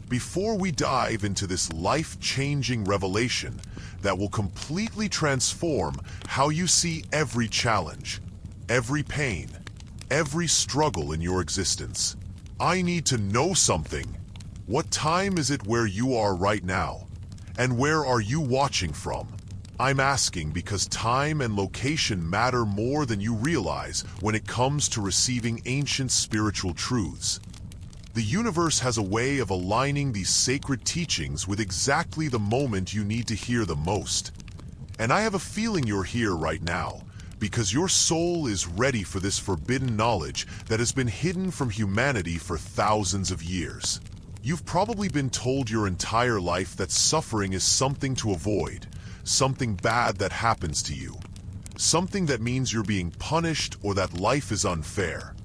Before we dive into this life-changing revelation that will completely transform how you see every challenge, every pain, every struggle in your existence, I need to know something. What time is it where you are right now? And where are you watching from? I'm asking because time and location matter more than you realize when it comes to receiving ancient spiritual truths. The universe has a way of aligning these sacred teachings with exactly the moment you need to hear them most. And I have a feeling you're here right now, because your soul is ready for this forbidden knowledge that has been hidden from humanity for thousands of years. You've probably been told your entire life that suffering is something to avoid, something bad that happens to you, something that means you're being punished or that life is unfair.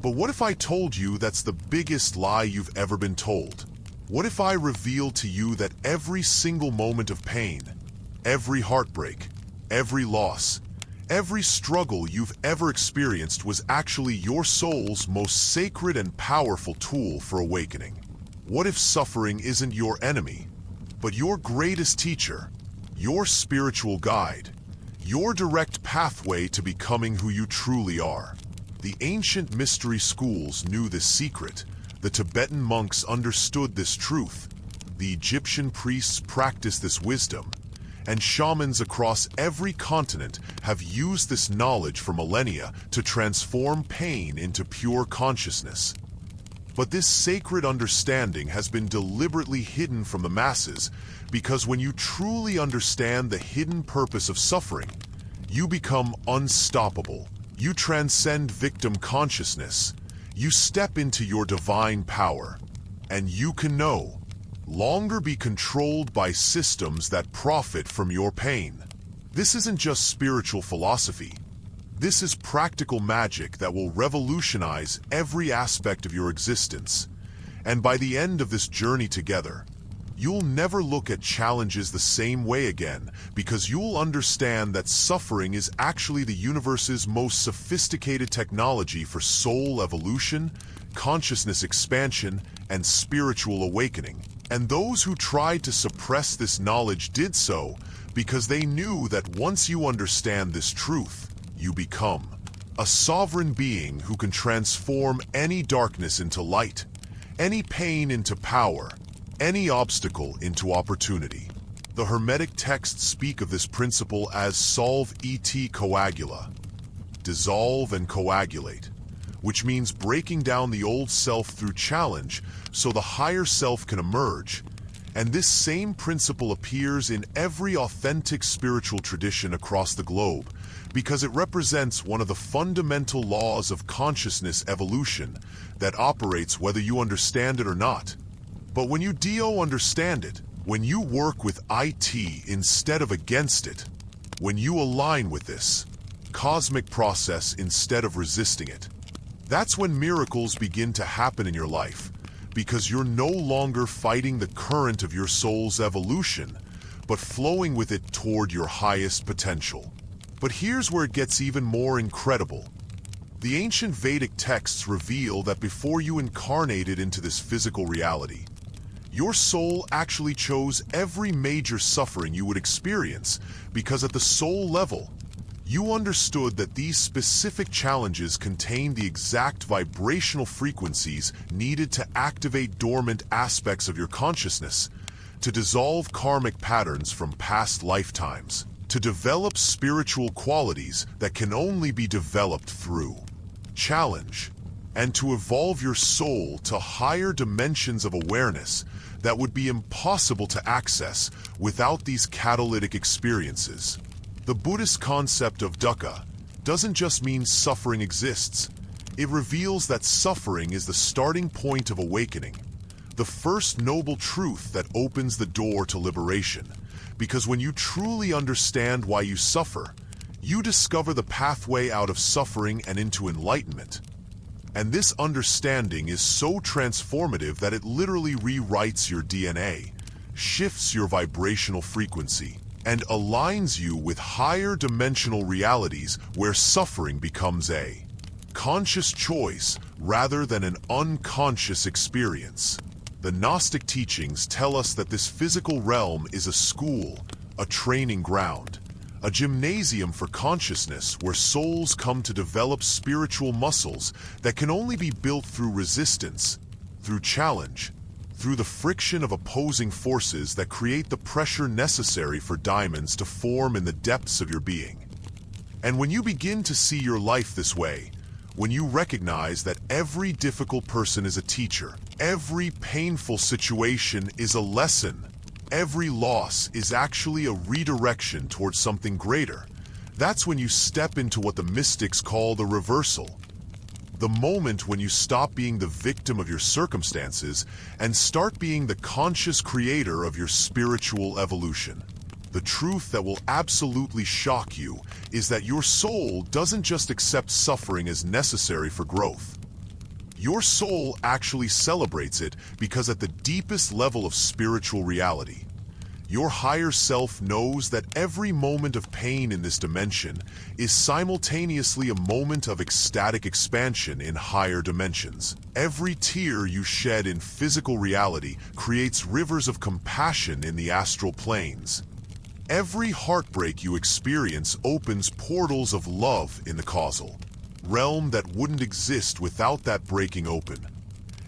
But what if I told you that's the biggest lie you've ever been told? What if I revealed to you that every single moment of pain, every heartbreak, every loss, every struggle you've ever experienced was actually your soul's most sacred and powerful tool for awakening? What if suffering isn't your enemy, but your greatest teacher, your spiritual guide, your direct pathway to becoming who you truly are? The ancient mystery schools knew this secret, the Tibetan monks understood this truth, the Egyptian priests practiced this wisdom, and shamans across every continent have used this knowledge for millennia to transform pain into pure consciousness. But this sacred understanding has been deliberately hidden from the masses because when you truly understand the hidden purpose of suffering, you become unstoppable. You transcend victim consciousness. You step into your divine power. And you can no longer be controlled by systems that profit from your pain. This isn't just spiritual philosophy. This is practical magic that will revolutionize every aspect of your existence. And by the end of this journey together, you'll never look at challenges the same way again, because you'll understand that suffering is actually the universe's most sophisticated technology for soul evolution, consciousness expansion, and spiritual awakening. And those who tried to suppress this knowledge did so because they knew that once you understand this truth, you become a sovereign being who can transform any darkness into light, any pain into power, any obstacle into opportunity. The Hermetic texts speak of this principle as solve et coagula, dissolve and coagulate, which means breaking down the old self through challenge so the higher self can emerge. And this same principle appears in every authentic spiritual tradition across the globe because it represents one of the fundamental laws of consciousness evolution that operates whether you understand it or not. But when you understand it, when you work with it instead of against it, when you align with this cosmic process instead of resisting it, that's when miracles begin to happen in your life, because you're no longer fighting the current of your soul's evolution, but flowing with it toward your highest potential. But here's where it gets even more incredible. The ancient Vedic texts reveal that before you incarnated into this physical reality, your soul actually chose every major suffering you would experience because at the soul level, you understood that these specific challenges contained the exact vibrational frequencies needed to activate dormant aspects of your consciousness, to dissolve karmic patterns from past lifetimes, to develop spiritual qualities that can only be developed through challenge, and to evolve your soul to higher dimensions of awareness that would be impossible to access without these catalytic experiences. The Buddhist concept of dukkha doesn't just mean suffering exists. It reveals that suffering is the starting point of awakening, the first noble truth that opens the door to liberation. Because when you truly understand why you suffer, you discover the pathway out of suffering and into enlightenment. And this understanding is so transformative that it literally rewrites your DNA, shifts your vibrational frequency, and aligns you with higher dimensional realities where suffering becomes a conscious choice rather than an unconscious experience. The Gnostic teachings tell us that this physical realm is a school, a training ground, a gymnasium for consciousness where souls come to develop spiritual muscles that can only be built through resistance, through challenge, through the friction of opposing forces that create the pressure necessary for diamonds to form in the depths of your being. And when you begin to see your life this way, when you recognize that every difficult person is a teacher, every painful situation is a lesson, every loss is actually a redirection towards something greater, that's when you step into what the mystics call the reversal. The moment when you stop being the victim of your circumstances and start being the conscious creator of your spiritual evolution. The truth that will absolutely shock you is that your soul doesn't just accept suffering as necessary for growth. Your soul actually celebrates it because at the deepest level of spiritual reality, your higher self knows that every moment of pain in this dimension is simultaneously a moment of ecstatic expansion in higher dimensions. Every tear you shed in physical reality creates rivers of compassion in the astral planes. Every heartbreak you experience opens portals of love in the causal realm that wouldn't exist without that breaking open.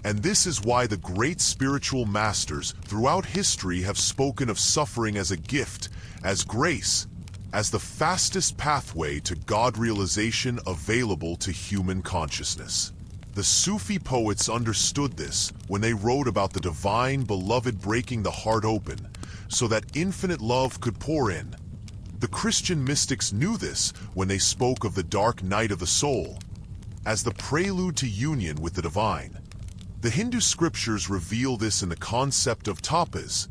And this is why the great spiritual masters throughout history have spoken of suffering as a gift, as grace, as the fastest pathway to God realization available to human consciousness. The Sufi poets understood this when they wrote about the divine beloved breaking the heart open, so that infinite love could pour in. The Christian mystics knew this when they spoke of the dark night of the soul, as the prelude to union with the divine. The Hindu scriptures reveal this in the concept of tapas,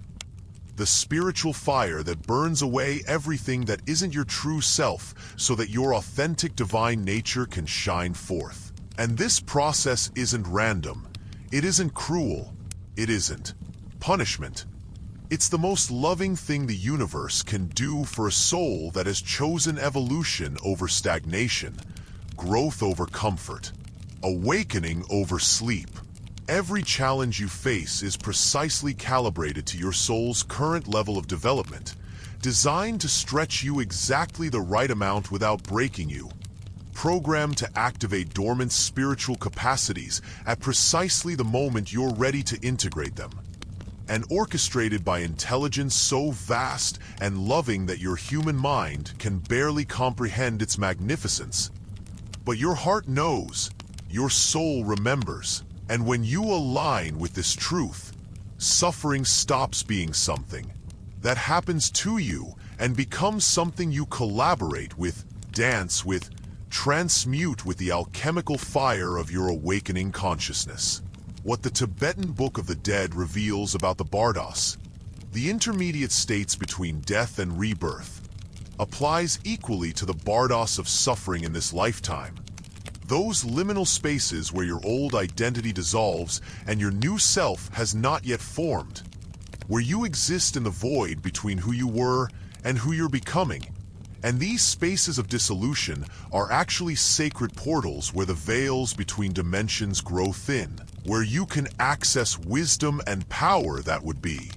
the spiritual fire that burns away everything that isn't your true self so that your authentic divine nature can shine forth. And this process isn't random, it isn't cruel, it isn't punishment. It's the most loving thing the universe can do for a soul that has chosen evolution over stagnation, growth over comfort, awakening over sleep. Every challenge you face is precisely calibrated to your soul's current level of development, designed to stretch you exactly the right amount without breaking you, programmed to activate dormant spiritual capacities at precisely the moment you're ready to integrate them, and orchestrated by intelligence so vast and loving that your human mind can barely comprehend its magnificence. But your heart knows, your soul remembers. And when you align with this truth, suffering stops being something that happens to you and becomes something you collaborate with, dance with, transmute with the alchemical fire of your awakening consciousness. What the Tibetan Book of the Dead reveals about the Bardos, the intermediate states between death and rebirth, applies equally to the Bardos of suffering in this lifetime. Those liminal spaces where your old identity dissolves and your new self has not yet formed, where you exist in the void between who you were and who you're becoming. And these spaces of dissolution are actually sacred portals where the veils between dimensions grow thin, where you can access wisdom and power that would be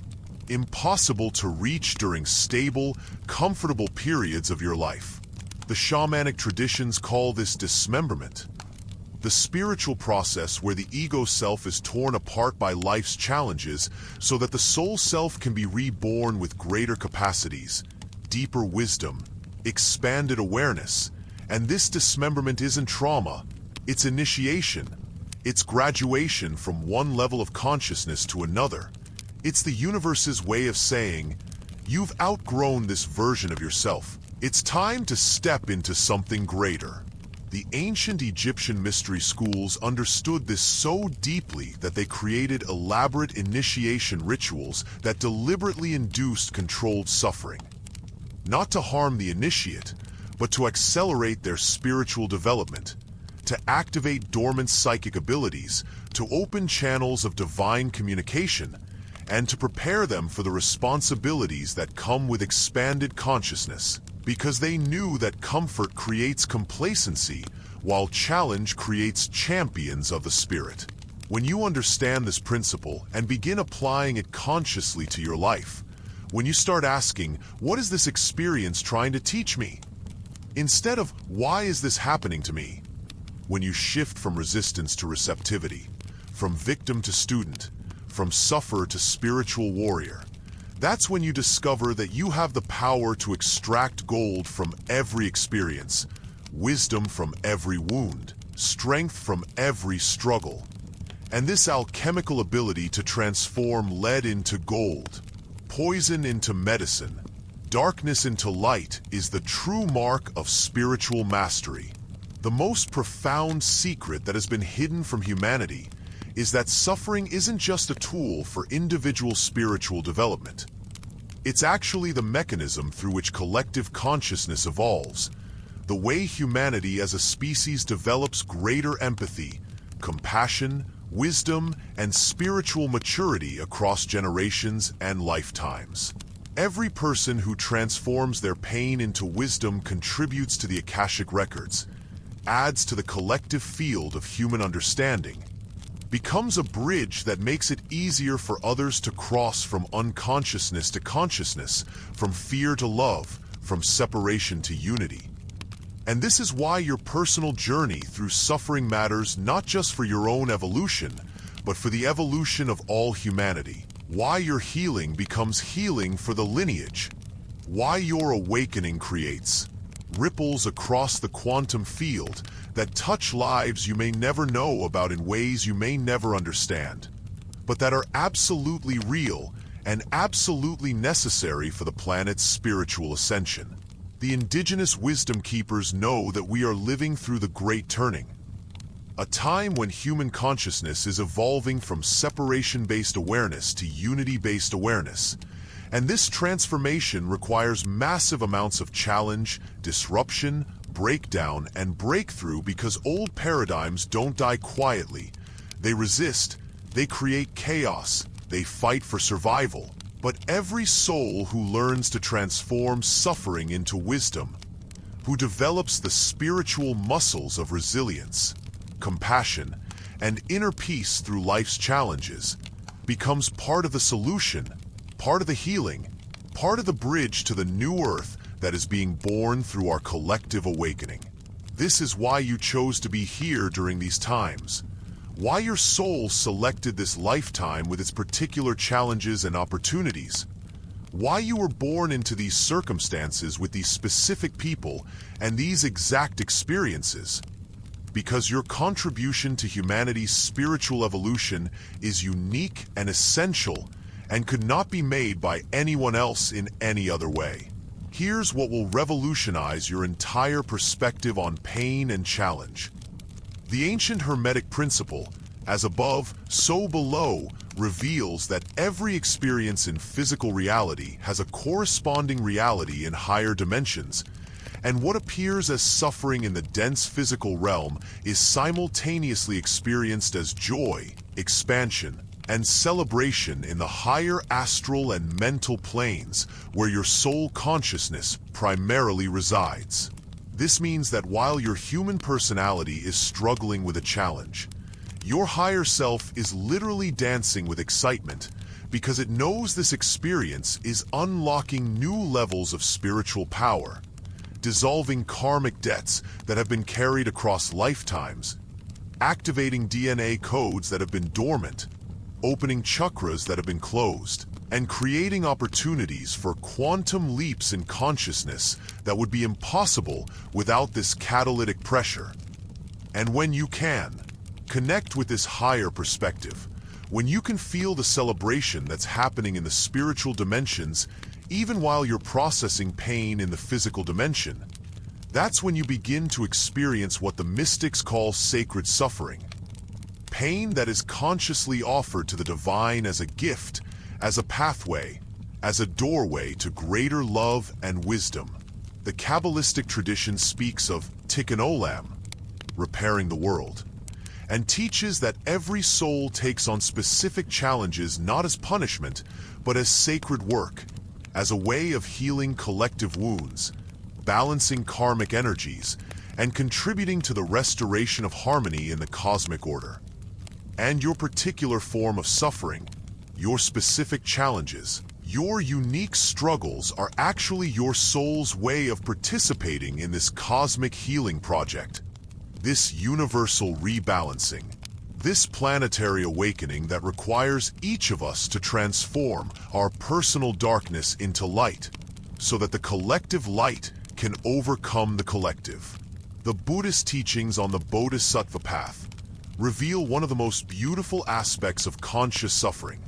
impossible to reach during stable, comfortable periods of your life. The shamanic traditions call this dismemberment, the spiritual process where the ego self is torn apart by life's challenges so that the soul self can be reborn with greater capacities, deeper wisdom, expanded awareness. And this dismemberment isn't trauma, it's initiation. It's graduation from one level of consciousness to another. It's the universe's way of saying, you've outgrown this version of yourself. It's time to step into something greater. The ancient Egyptian mystery schools understood this so deeply that they created elaborate initiation rituals that deliberately induced controlled suffering. Not to harm the initiate, but to accelerate their spiritual development, to activate dormant psychic abilities, to open channels of divine communication, and to prepare them for the responsibilities that come with expanded consciousness. Because they knew that comfort creates complacency, while challenge creates champions of the spirit. When you understand this principle and begin applying it consciously to your life, when you start asking, what is this experience trying to teach me? Instead of, why is this happening to me? When you shift from resistance to receptivity, from victim to student, from sufferer to spiritual warrior, that's when you discover that you have the power to extract gold from every experience, wisdom from every wound, strength from every struggle. And this alchemical ability to transform lead into gold, poison into medicine, darkness into light is the true mark of spiritual mastery. The most profound secret that has been hidden from humanity is that suffering isn't just a tool for individual spiritual development. It's actually the mechanism through which collective consciousness evolves, the way humanity as a species develops greater empathy, compassion, wisdom, and spiritual maturity across generations and lifetimes. Every person who transforms their pain into wisdom contributes to the Akashic records, adds to the collective field of human understanding, becomes a bridge that makes it easier for others to cross from unconsciousness to consciousness, from fear to love, from separation to unity. And this is why your personal journey through suffering matters not just for your own evolution, but for the evolution of all humanity. Why your healing becomes healing for the lineage. Why your awakening creates ripples across the quantum field that touch lives you may never know about in ways you may never understand, but that are absolutely real and absolutely necessary for the planet's spiritual ascension. The indigenous wisdom keepers know that we are living through the Great Turning, a time when human consciousness is evolving from separation-based awareness to unity-based awareness, and this transformation requires massive amounts of challenge, disruption, breakdown, and breakthrough because old paradigms don't die quietly. They resist, they create chaos, they fight for survival. But every soul who learns to transform suffering into wisdom, who develops the spiritual muscles of resilience, compassion, and inner peace through life's challenges, becomes part of the solution, part of the healing, part of the bridge to the new earth that is being born through our collective awakening. This is why you chose to be here during these times, why your soul selected this lifetime with its particular challenges and opportunities, why you were born into these circumstances with these specific people and these exact experiences. Because your contribution to humanity's spiritual evolution is unique and essential and could not be made by anyone else in any other way. Here's what will revolutionize your entire perspective on pain and challenge. The ancient Hermetic principle, as above, so below, reveals that every experience in physical reality has a corresponding reality in higher dimensions, and what appears as suffering in the dense physical realm is simultaneously experienced as joy, expansion, and celebration in the higher astral and mental planes where your soul consciousness primarily resides. This means that while your human personality is struggling with a challenge, your higher self is literally dancing with excitement because it knows this experience is unlocking new levels of spiritual power, dissolving karmic debts that have been carried across lifetimes, activating DNA codes that have been dormant, opening chakras that have been closed, and creating opportunities for quantum leaps in consciousness that would be impossible without this catalytic pressure. And when you can, connect with this higher perspective, when you can feel the celebration that's happening in the spiritual dimensions, even while you're processing pain in the physical dimension, that's when you begin to experience what the mystics call sacred suffering. Pain that is consciously offered to the divine as a gift, as a pathway, as a doorway to greater love and wisdom. The Kabbalistic tradition speaks of tikkun olam, repairing the world, and teaches that every soul takes on specific challenges not as punishment, but as sacred work, as a way of healing collective wounds, balancing karmic energies, and contributing to the restoration of harmony in the cosmic order. And your particular form of suffering, your specific challenges, your unique struggles are actually your soul's way of participating in this cosmic healing project, this universal rebalancing, this planetary awakening that requires each of us to transform our personal darkness into light, so that the collective light can overcome the collective. The Buddhist teachings on the Bodhisattva path reveal one of the most beautiful aspects of conscious suffering.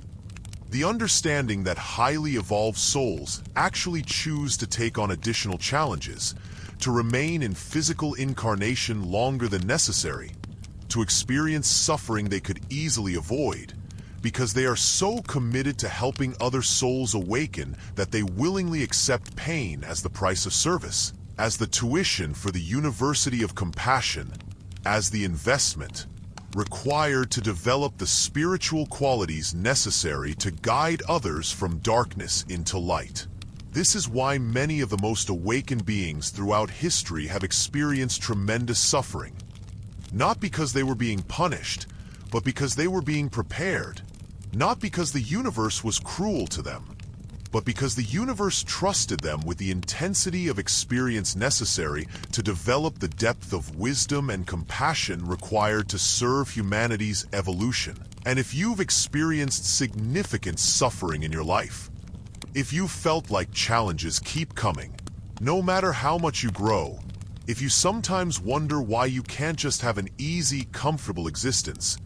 The understanding that highly evolved souls actually choose to take on additional challenges, to remain in physical incarnation longer than necessary, to experience suffering they could easily avoid, because they are so committed to helping other souls awaken that they willingly accept pain as the price of service, as the tuition for the University of Compassion, as the investment required to develop the spiritual qualities necessary to guide others from darkness into light. This is why many of the most awakened beings throughout history have experienced tremendous suffering. Not because they were being punished, but because they were being prepared. Not because the universe was cruel to them, but because the universe trusted them with the intensity of experience necessary to develop the depth of wisdom and compassion required to serve humanity's evolution. And if you've experienced significant suffering in your life, if you felt like challenges keep coming, no matter how much you grow, if you sometimes wonder why you can't just have an easy, comfortable existence,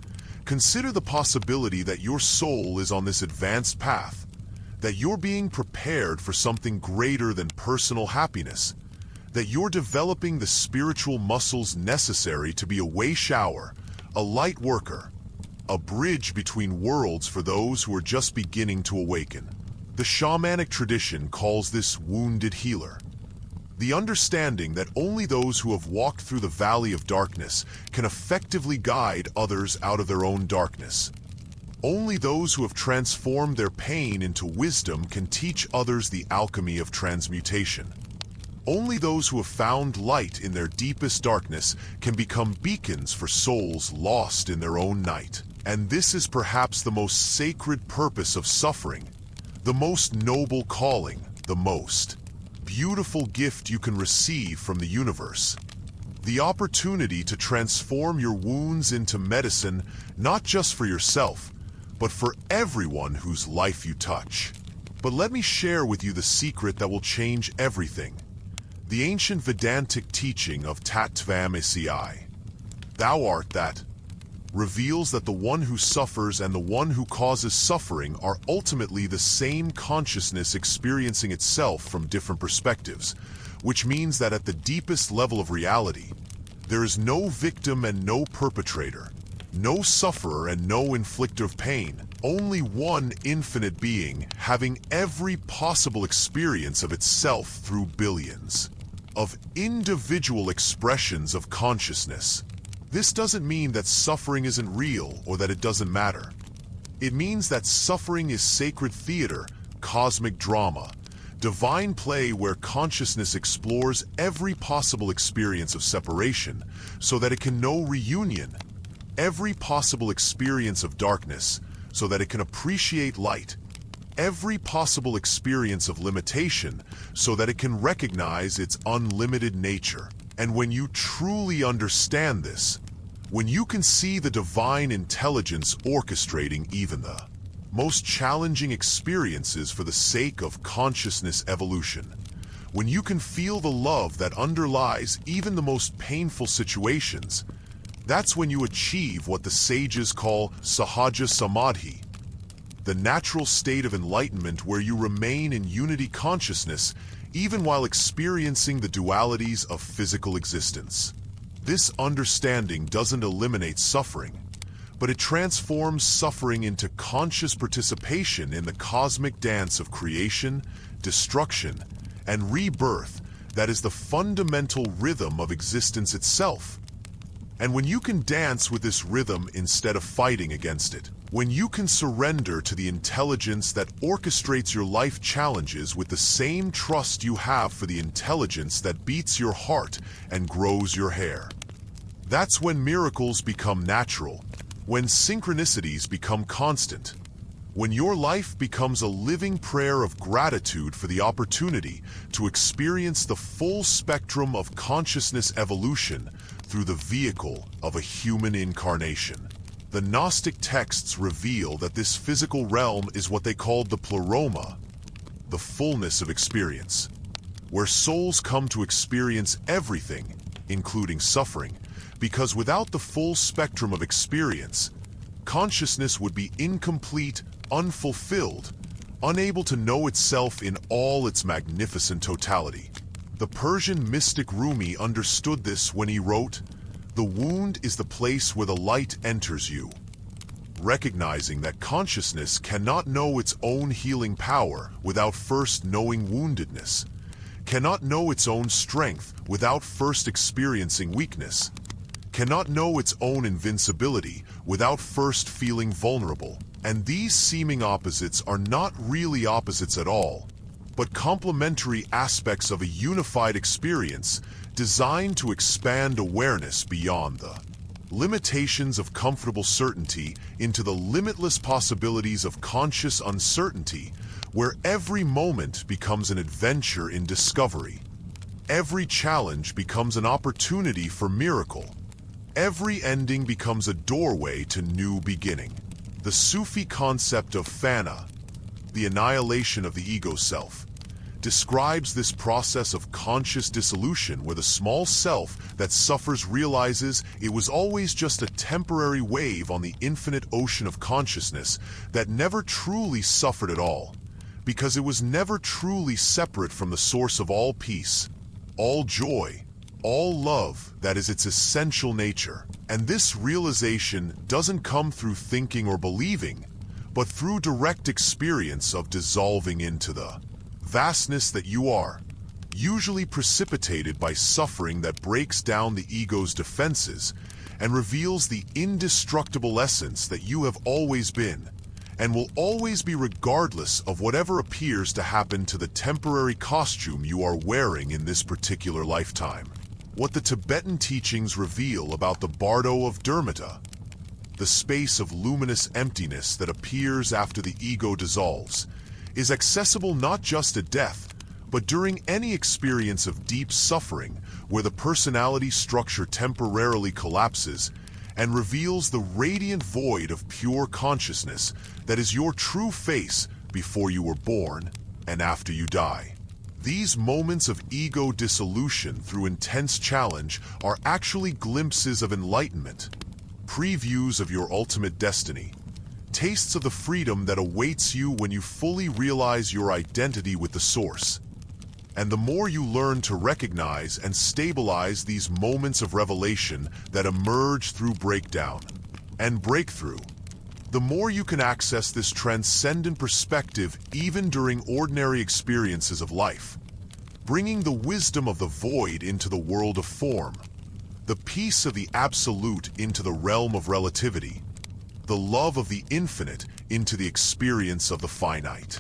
consider the possibility that your soul is on this advanced path, that you're being prepared for something greater than personal happiness, that you're developing the spiritual muscles necessary to be a way shower, a light worker, a bridge between worlds for those who are just beginning to awaken. The shamanic tradition calls this wounded healer. The understanding that only those who have walked through the valley of darkness can effectively guide others out of their own darkness. Only those who have transformed their pain into wisdom can teach others the alchemy of transmutation. Only those who have found light in their deepest darkness can become beacons for souls lost in their own night. And this is perhaps the most sacred purpose of suffering, the most noble calling, the most beautiful gift you can receive from the universe. The opportunity to transform your wounds into medicine, not just for yourself, but for everyone whose life you touch. But let me share with you the secret that will change everything. The ancient Vedantic teaching of Tattvam Asi, thou art that, reveals that the one who suffers and the one who causes suffering are ultimately the same consciousness experiencing itself from different perspectives, which means that at the deepest level of reality, there is no victim and no perpetrator, no sufferer and no inflictor of pain, only one infinite being having every possible experience of itself through billions of individual expressions of consciousness. This doesn't mean that suffering isn't real or that it doesn't matter. It means that suffering is sacred theater, cosmic drama, divine play where consciousness explores every possible experience of separation so that it can know reunion, every possible experience of darkness so that it can appreciate light, every possible experience of limitation so that it can recognize its unlimited nature. And when you truly understand this, when you can see the divine intelligence orchestrating even the most challenging experiences for the sake of consciousness evolution, when you can feel the love that underlies even the most painful situations, that's when you achieve what the sages call sahaja samadhi, the natural state of enlightenment where you remain in unity consciousness even while experiencing the dualities of physical existence. This understanding doesn't eliminate suffering, but it transforms suffering into conscious participation in the cosmic dance of creation, destruction, and rebirth that is the fundamental rhythm of existence itself. And when you can dance with this rhythm instead of fighting against it, when you can surrender to the intelligence that orchestrates your life challenges with the same trust you have for the intelligence that beats your heart and grows your hair, that's when miracles become natural, When synchronicities become constant, when your life becomes a living prayer of gratitude for the opportunity to experience the full spectrum of consciousness evolution through the vehicle of a human incarnation. The Gnostic texts reveal that this physical realm is what they called the pleroma, the fullness of experience, where souls come to experience everything, including suffering, because without the full spectrum of experience, consciousness would be incomplete, unfulfilled, unable to know itself in all its magnificent totality. The Persian mystic Rumi understood this when he wrote, "The wound is the place where the light enters you." Recognizing that consciousness cannot know its own healing power without first knowing woundedness, cannot know its own strength without first experiencing weakness, cannot know its own invincibility without first feeling vulnerable. And these seeming opposites are not really opposites at all, but complementary aspects of a unified experience designed to expand awareness beyond the limitations of comfortable certainty into the limitless possibilities of conscious uncertainty, where every moment becomes an adventure in discovery. Every challenge becomes an opportunity for miracle. Every ending becomes a doorway to new beginning. The Sufi concept of fana, the annihilation of the ego self, describes this process of conscious dissolution where the small self that suffers realizes it was always just a temporary wave on the infinite ocean of consciousness that never truly suffered at all, because it was never truly separate from the source of all peace, all joy, all love that is its essential nature. And this realization doesn't come through thinking or believing, but through direct experience of dissolving into the vastness that you are, usually precipitated by suffering that breaks down the ego's defenses and reveals the indestructible essence that you have always been and will always be, regardless of whatever appears to happen to the temporary costume you are wearing in this particular lifetime. What the Tibetan teachings reveal about the bardo of Dormant, the space of luminous emptiness that appears after the ego dissolves, is accessible not just at death, but during any experience of deep suffering where the personality structure temporarily collapses and reveals the radiant void of pure consciousness that is your true face before you were born and after you die. These moments of ego dissolution through intense challenge are actually glimpses of enlightenment, previews of your ultimate destiny, tastes of the freedom that awaits you when you fully realize your identity with the Source. And the more you learn to recognize and stabilize these moments of revelation that emerge through breakdown and breakthrough, the more you can access this transcendent perspective even during ordinary experiences of life, bringing the wisdom of the void into the world of form, the peace of the absolute into the realm of relativity, the love of the infinite into the experience of the finite.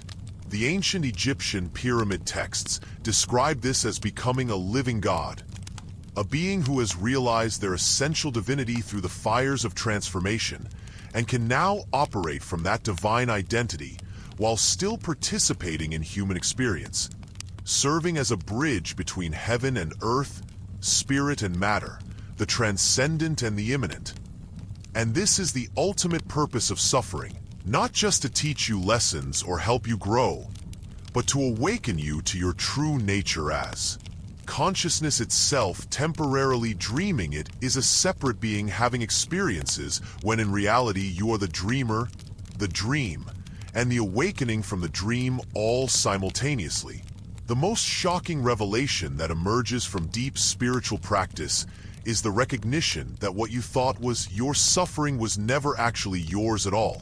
The ancient Egyptian pyramid texts describe this as becoming a living God, a being who has realized their essential divinity through the fires of transformation and can now operate from that divine identity while still participating in human experience, serving as a bridge between heaven and earth, spirit and matter, the transcendent and the immanent. And this is the ultimate purpose of suffering, not just to teach you lessons or help you grow, but to awaken you to your true nature as consciousness itself. Temporarily dreaming it is a separate being having experiences when in reality you are the dreamer, the dream, and the awakening from the dream all simultaneously. The most shocking revelation that emerges from deep spiritual practice is the recognition that what you thought was your suffering was never actually yours at all.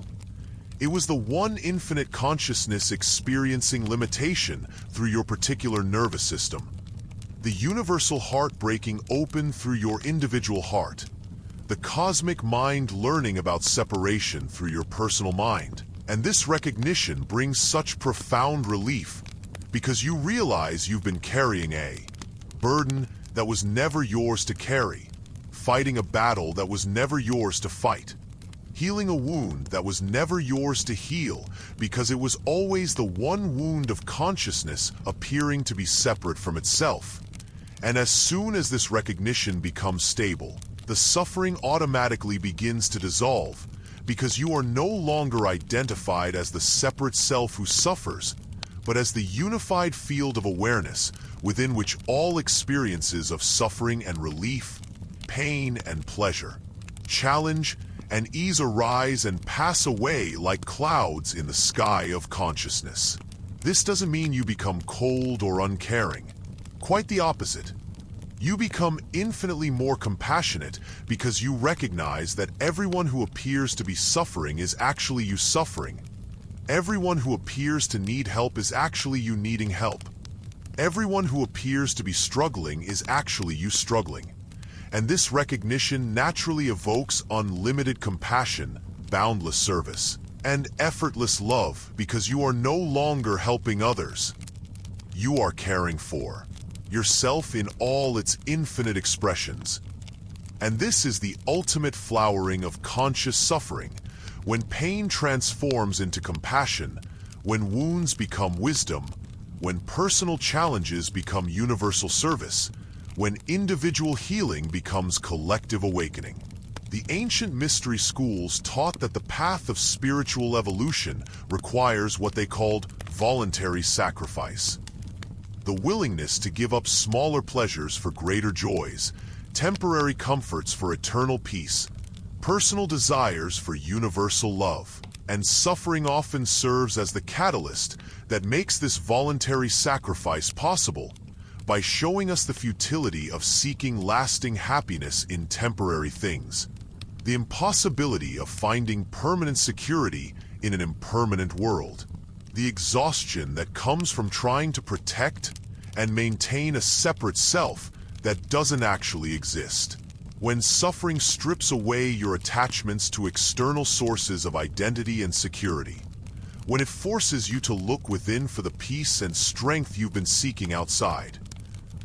It was the one infinite consciousness experiencing limitation through your particular nervous system. The universal heart breaking open through your individual heart. The cosmic mind learning about separation through your personal mind. And this recognition brings such profound relief because you realize you've been carrying a burden that was never yours to carry, fighting a battle that was never yours to fight. healing a wound that was never yours to heal because it was always the one wound of consciousness appearing to be separate from itself. And as soon as this recognition becomes stable, the suffering automatically begins to dissolve because you are no longer identified as the separate self who suffers, but as the unified field of awareness within which all experiences of suffering and relief, pain and pleasure, challenge and ease arise and pass away like clouds in the sky of consciousness. This doesn't mean you become cold or uncaring. Quite the opposite. You become infinitely more compassionate because you recognize that everyone who appears to be suffering is actually you suffering. Everyone who appears to need help is actually you needing help. Everyone who appears to be struggling is actually you struggling. And this recognition naturally evokes unlimited compassion, boundless service, and effortless love because you are no longer helping others. You are caring for yourself in all its infinite expressions. And this is the ultimate flowering of conscious suffering, when pain transforms into compassion, when wounds become wisdom, when personal challenges become universal service, when individual healing becomes collective awakening. The ancient mystery schools taught that the path of spiritual evolution requires what they called voluntary sacrifice. The willingness to give up smaller pleasures for greater joys, temporary comforts for eternal peace, personal desires for universal love. And suffering often serves as the catalyst that makes this voluntary sacrifice possible, by showing us the futility of seeking lasting happiness in temporary things, the impossibility of finding permanent security in an impermanent world, the exhaustion that comes from trying to protect and maintain a separate self that doesn't actually exist. When suffering strips away your attachments to external sources of identity and security, when it forces you to look within for the peace and strength you've been seeking outside,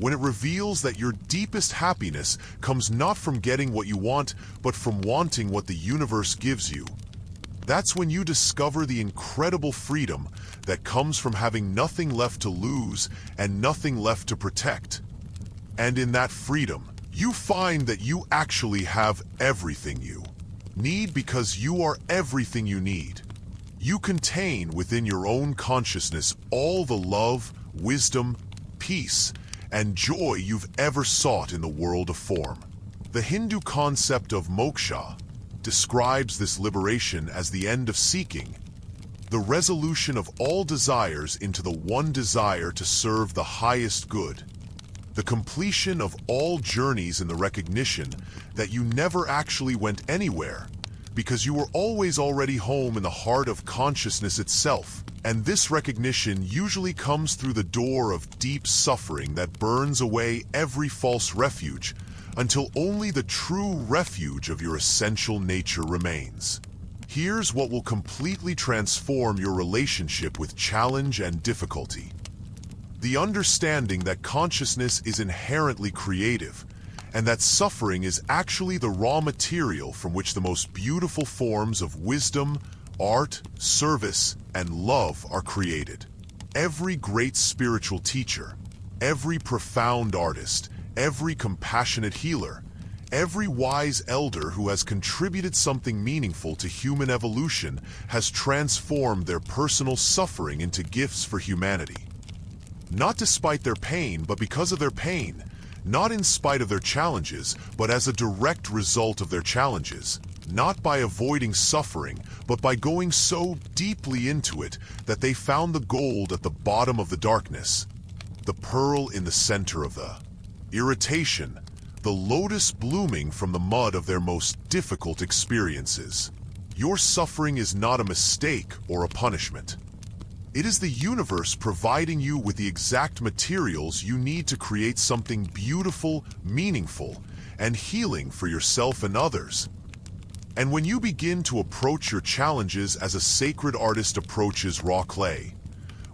when it reveals that your deepest happiness comes not from getting what you want, but from wanting what the universe gives you, that's when you discover the incredible freedom that comes from having nothing left to lose and nothing left to protect. And in that freedom, you find that you actually have everything you need because you are everything you need. You contain within your own consciousness all the love, wisdom, peace, and joy you've ever sought in the world of form. The Hindu concept of moksha describes this liberation as the end of seeking, the resolution of all desires into the one desire to serve the highest good, the completion of all journeys in the recognition that you never actually went anywhere because you were always already home in the heart of consciousness itself. And this recognition usually comes through the door of deep suffering that burns away every false refuge until only the true refuge of your essential nature remains. Here's what will completely transform your relationship with challenge and difficulty. The understanding that consciousness is inherently creative, and that suffering is actually the raw material from which the most beautiful forms of wisdom, art, service, and love are created. Every great spiritual teacher, every profound artist, every compassionate healer, every wise elder who has contributed something meaningful to human evolution has transformed their personal suffering into gifts for humanity. Not despite their pain, but because of their pain. Not in spite of their challenges, but as a direct result of their challenges. Not by avoiding suffering, but by going so deeply into it that they found the gold at the bottom of the darkness, the pearl in the center of the irritation, the lotus blooming from the mud of their most difficult experiences. Your suffering is not a mistake or a punishment. It is the universe providing you with the exact materials you need to create something beautiful, meaningful, and healing for yourself and others. And when you begin to approach your challenges as a sacred artist approaches raw clay,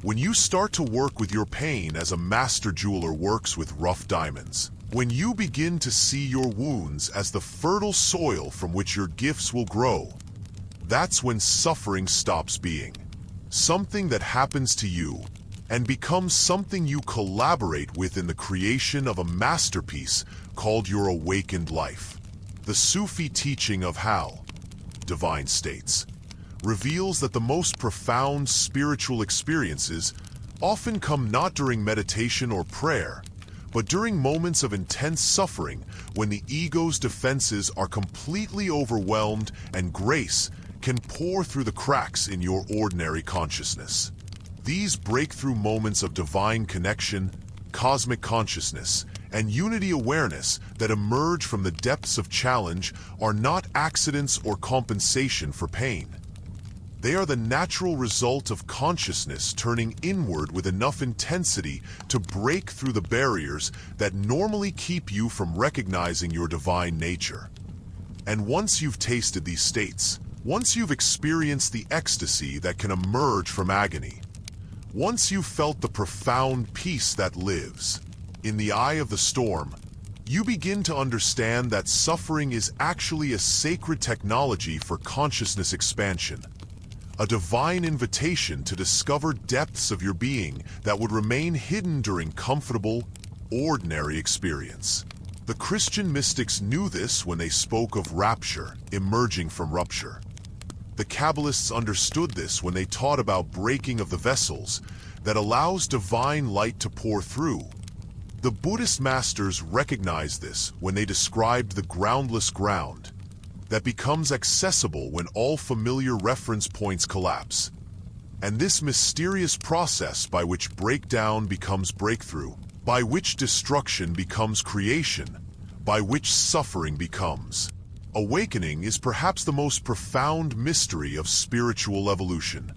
when you start to work with your pain as a master jeweler works with rough diamonds, when you begin to see your wounds as the fertile soil from which your gifts will grow, That's when suffering stops being something that happens to you and becomes something you collaborate with in the creation of a masterpiece called your awakened life. The Sufi teaching of Hal, divine states, reveals that the most profound spiritual experiences often come not during meditation or prayer, but during moments of intense suffering when the ego's defenses are completely overwhelmed and grace can pour through the cracks in your ordinary consciousness. These breakthrough moments of divine connection, cosmic consciousness, and unity awareness that emerge from the depths of challenge are not accidents or compensation for pain. They are the natural result of consciousness turning inward with enough intensity to break through the barriers that normally keep you from recognizing your divine nature. And once you've tasted these states, once you've experienced the ecstasy that can emerge from agony, once you've felt the profound peace that lives in the eye of the storm, you begin to understand that suffering is actually a sacred technology for consciousness expansion, a divine invitation to discover depths of your being that would remain hidden during comfortable, ordinary experience. The Christian mystics knew this when they spoke of rapture emerging from rupture. The Kabbalists understood this when they taught about breaking of the vessels that allows divine light to pour through. The Buddhist masters recognized this when they described the groundless ground that becomes accessible when all familiar reference points collapse. And this mysterious process by which breakdown becomes breakthrough, by which destruction becomes creation, by which suffering becomes awakening is perhaps the most profound mystery of spiritual evolution.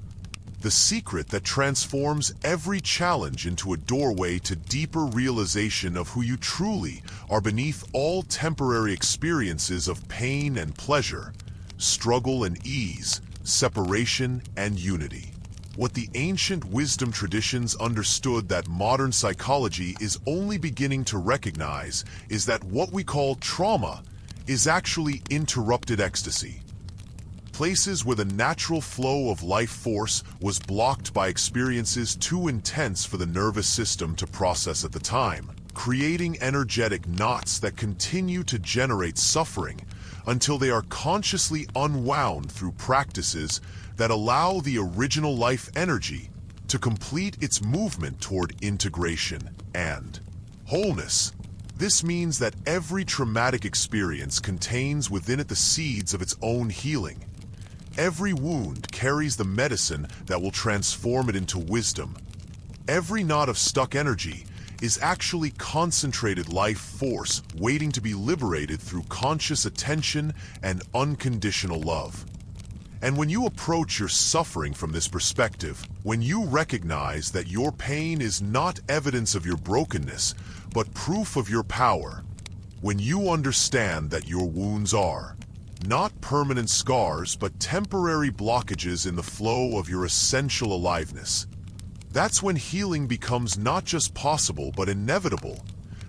The secret that transforms every challenge into a doorway to deeper realization of who you truly are beneath all temporary experiences of pain and pleasure, struggle and ease, separation and unity. What the ancient wisdom traditions understood that modern psychology is only beginning to recognize is that what we call trauma is actually interrupted ecstasy. Places where the natural flow of life force was blocked by experiences too intense for the nervous system to process at the time, creating energetic knots that continue to generate suffering until they are consciously unwound through practices that allow the original life energy to complete its movement toward integration and wholeness. This means that every traumatic experience contains within it the seeds of its own healing. Every wound carries the medicine that will transform it into wisdom. Every knot of stuck energy is actually concentrated life force waiting to be liberated through conscious attention and unconditional love. And when you approach your suffering from this perspective, when you recognize that your pain is not evidence of your brokenness, but proof of your power, when you understand that your wounds are not permanent scars, but temporary blockages in the flow of your essential aliveness, that's when healing becomes not just possible, but inevitable,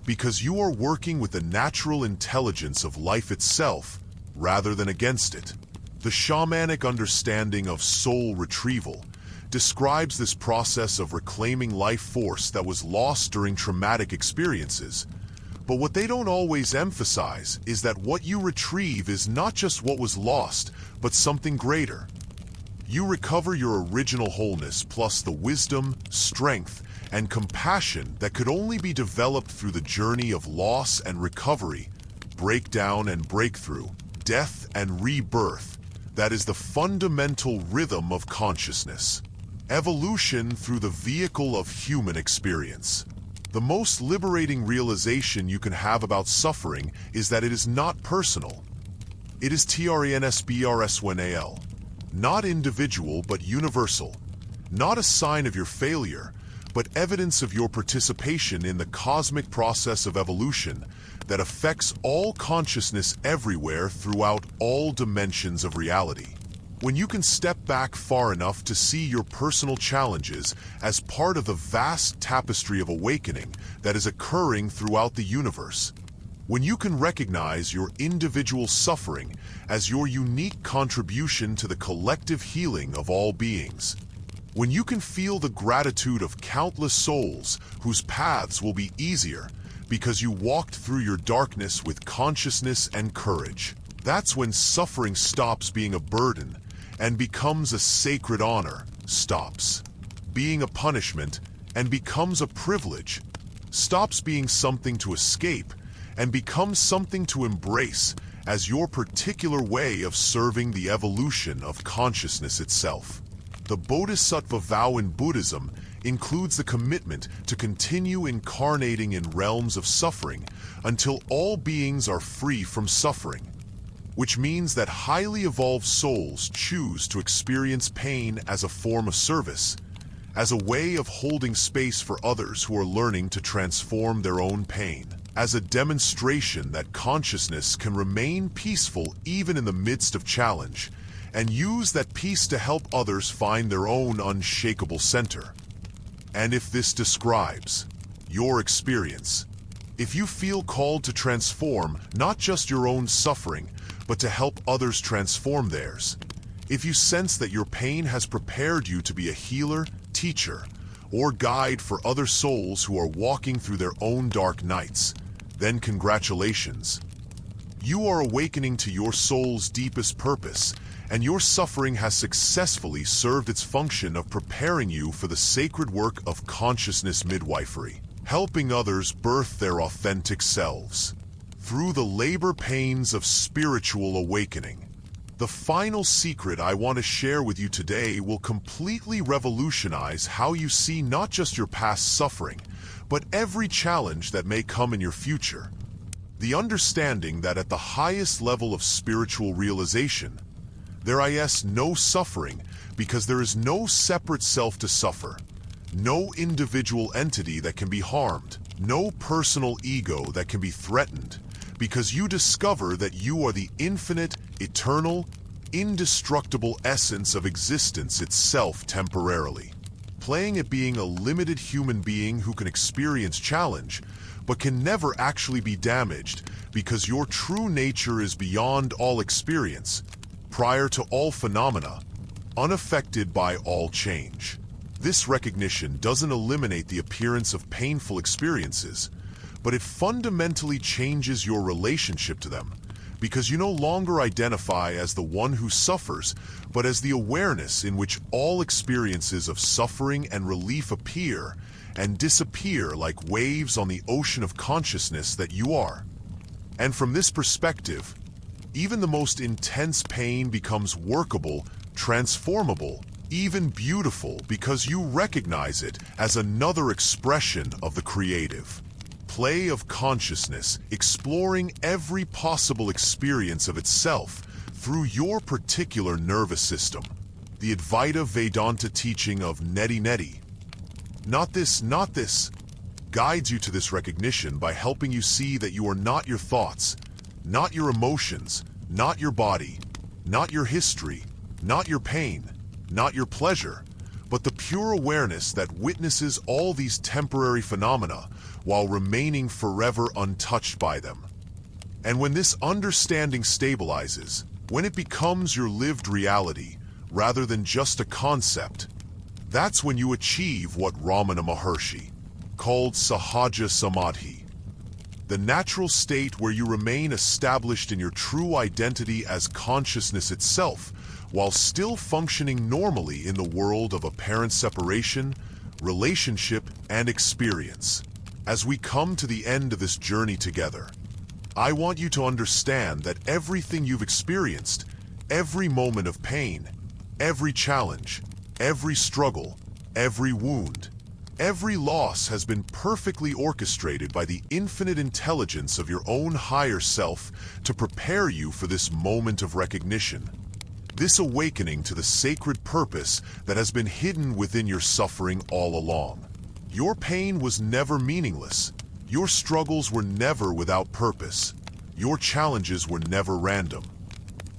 because you are working with the natural intelligence of life itself rather than against it. The shamanic understanding of soul retrieval describes this process of reclaiming life force that was lost during traumatic experiences. But what they don't always emphasize is that what you retrieve is not just what was lost, but something greater. You recover your original wholeness plus the wisdom, strength, and compassion that could only be developed through the journey of loss and recovery, breakdown and breakthrough, death and rebirth. That is the fundamental rhythm of consciousness. Evolution through the vehicle of human experience. The most liberating realization you can have about suffering is that it is not personal. It is transbrswnal. Not individual but universal. Not a sign of your failure, but evidence of your participation in the cosmic process of evolution that affects all consciousness everywhere throughout all dimensions of reality. When you can step back far enough to see your personal challenges as part of the vast tapestry of awakening that is occurring throughout the universe, When you can recognize your individual suffering as your unique contribution to the collective healing of all beings. When you can feel the gratitude of countless souls whose paths will be easier because you walked through your darkness with consciousness and courage. That's when suffering stops being a burden and becomes a sacred honor, stops being a punishment and becomes a privilege, stops being something to escape and becomes something to embrace as your particular way of serving the evolution of consciousness itself. The Bodhisattva vow in Buddhism includes the commitment to continue incarnating in realms of suffering until all beings are free from suffering, which means that highly evolved souls choose to experience pain as a form of service, as a way of holding space for others who are learning to transform their own pain, as a demonstration that consciousness can remain peaceful even in the midst of challenge, and use that peace to help others find their own unshakable center. And if this describes your experience, if you feel called to transform not just your own suffering, but to help others transform theirs, if you sense that your pain has prepared you to be a healer, teacher, or guide for other souls who are walking through their own dark nights, then congratulations. You are awakening to your soul's deepest purpose, and your suffering has successfully served its function of preparing you for the sacred work of consciousness midwifery, helping others birth their authentic selves through the labor pains of spiritual awakening. The final secret I want to share with you today will completely revolutionize how you see not just your past suffering, but every challenge that may come in your future. The understanding that at the highest level of spiritual realization, there is no suffering because there is no separate self to suffer, no individual entity that can be harmed, no personal ego that can be threatened, because you discover that you are the infinite, eternal, indestructible essence of existence itself temporarily, playing at being a limited human being who can experience challenge, but can never actually be damaged because your true nature is beyond all experience, prior to all phenomena, unaffected by all change. This recognition doesn't eliminate the appearance of painful experiences, but it fundamentally changes your relationship to them, because you no longer identify as the one who suffers, but as the awareness in which all experiences of suffering and relief appear and disappear like waves on the ocean of consciousness that you are. And from this perspective, even the most intense pain becomes workable, transformable, even beautiful, because you recognize it as another expression of the creative play of consciousness, exploring every possible experience of itself through your particular nervous system. The Advaita Vedanta teaching of neti neti, not this, guides you to this recognition by helping you see that you are not your thoughts, not your emotions, not your body, not your history, not your pain, not your pleasure, but the pure awareness that witnesses all these temporary phenomena while remaining forever untouched by them. And when this understanding stabilizes, when it becomes your lived reality rather than just a concept, that's when you achieve what Ramana Maharshi called Sahaja Samadhi, the natural state where you remain established in your true identity as consciousness itself, while still functioning normally in the world of apparent separation, relationship, and experience. As we come to the end of this journey together, I want you to understand that everything you've experienced, every moment of pain, every challenge, every struggle, every wound, every loss has been perfectly orchestrated by the infinite intelligence of your own higher self to prepare you for this moment of recognition. This awakening to the sacred purpose that has been hidden within your suffering all along. Your pain was never meaningless. Your struggles were never without purpose. Your challenges were never random.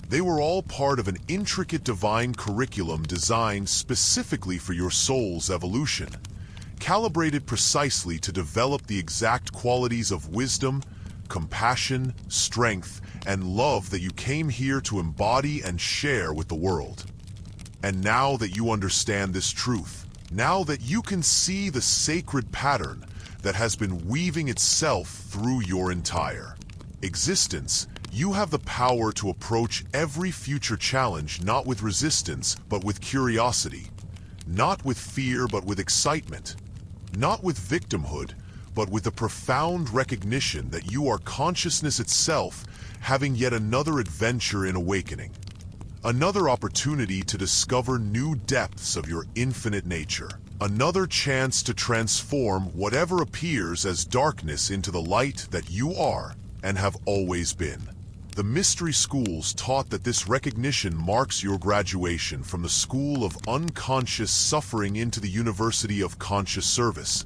They were all part of an intricate divine curriculum designed specifically for your soul's evolution, calibrated precisely to develop the exact qualities of wisdom, compassion, strength, and love that you came here to embody and share with the world. And now that you understand this truth, now that you can see the sacred pattern that has been weaving itself through your entire existence, you have the power to approach every future challenge not with resistance, but with curiosity. Not with fear, but with excitement. Not with victimhood, but with a profound recognition that you are consciousness itself, having yet another adventure in awakening. Another opportunity to discover new depths of your infinite nature. Another chance to transform whatever appears as darkness into the light that you are and have always been. The mystery schools taught that this recognition marks your graduation from the school of unconscious suffering into the university of conscious service,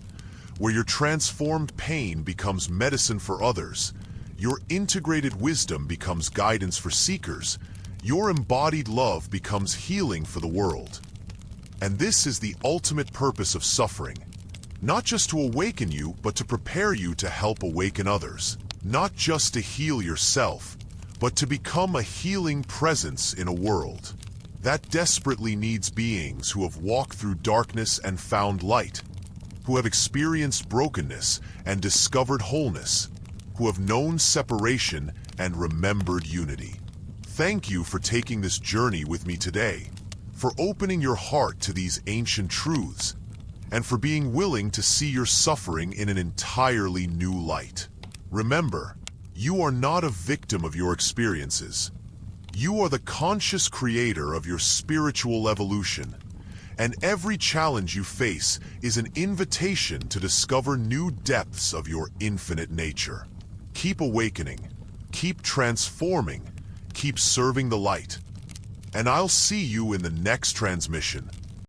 where your transformed pain becomes medicine for others, your integrated wisdom becomes guidance for seekers, your embodied love becomes healing for the world. And this is the ultimate purpose of suffering, not just to awaken you, but to prepare you to help awaken others, not just to heal yourself, but to become a healing presence in a world that desperately needs beings who have walked through darkness and found light, who have experienced brokenness and discovered wholeness, who have known separation and remembered unity. Thank you for taking this journey with me today, for opening your heart to these ancient truths, and for being willing to see your suffering in an entirely new light. Remember, you are not a victim of your experiences. You are the conscious creator of your spiritual evolution, and every challenge you face is an invitation to discover new depths of your infinite nature. Keep awakening, keep transforming, keep serving the light, and I'll see you in the next transmission.